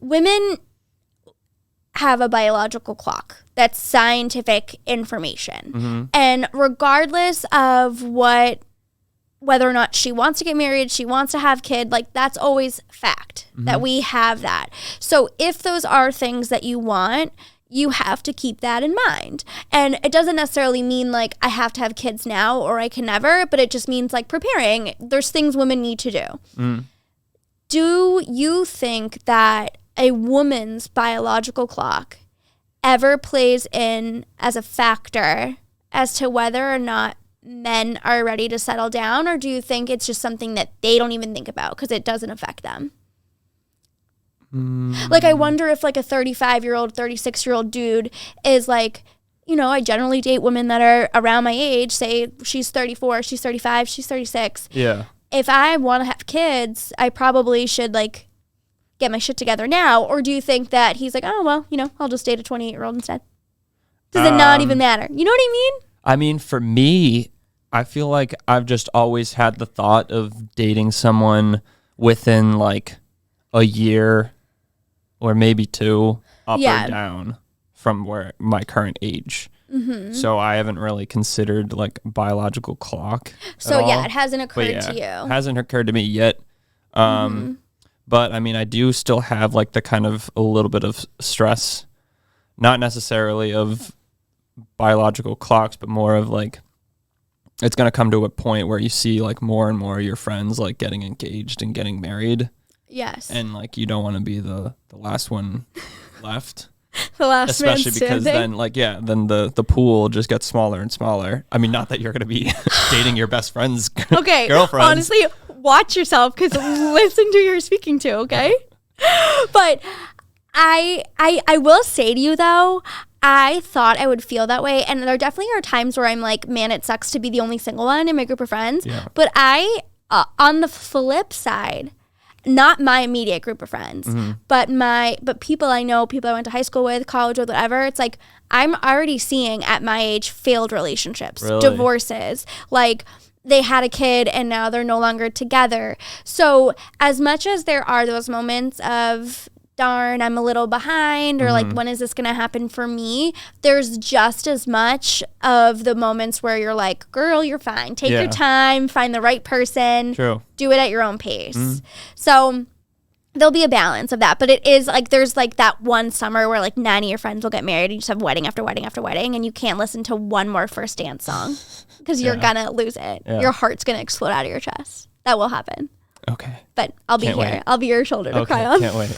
women have a biological clock. That's scientific information. Mm-hmm. And regardless of whether or not she wants to get married, she wants to have kids, like that's always fact that we have that. So if those are things that you want, you have to keep that in mind. And it doesn't necessarily mean like I have to have kids now or I can never, but it just means like preparing. There's things women need to do. Do you think that a woman's biological clock ever plays in as a factor as to whether or not men are ready to settle down, or do you think it's just something that they don't even think about because it doesn't affect them? Like, I wonder if like a 35-year-old, 36-year-old dude is like, you know, I generally date women that are around my age, say she's 34, she's 35, she's 36. Yeah. If I want to have kids, I probably should like get my shit together now. Or do you think that he's like, oh, well, you know, I'll just date a 28-year-old instead? Does it not even matter? You know what I mean? I mean, for me, I feel like I've just always had the thought of dating someone within like a year or maybe 2 up or down from where my current age. So I haven't really considered like biological clock. So yeah, it hasn't occurred to you. It hasn't occurred to me yet. But I mean, I do still have like the kind of a little bit of stress, not necessarily of biological clocks, but more of like, it's going to come to a point where you see like more and more of your friends like getting engaged and getting married. Yes. And like, you don't want to be the last one left. The last especially man because standing. then like, yeah, then the pool just gets smaller and smaller. I mean, not that you're going to be dating your best friend's girlfriends. Honestly, watch yourself because listen to who you're speaking to, okay? But I will say to you though, I thought I would feel that way, and there definitely are times where I'm like, man, it sucks to be the only single one in my group of friends. Yeah. But I, on the flip side, not my immediate group of friends, but people I know, people I went to high school with, college with, whatever. It's like I'm already seeing at my age failed relationships, divorces, like they had a kid and now they're no longer together. So as much as there are those moments of, darn, I'm a little behind, or like, when is this going to happen for me? There's just as much of the moments where you're like, girl, you're fine. Take your time, find the right person. True. Do it at your own pace. So there'll be a balance of that. But it is like, there's like that one summer where like 9 of your friends will get married and you just have wedding after wedding after wedding, and you can't listen to one more First Dance song because you're going to lose it. Yeah. Your heart's going to explode out of your chest. That will happen. Okay. But I'll be here. Wait. I'll be your shoulder to cry on. Can't wait.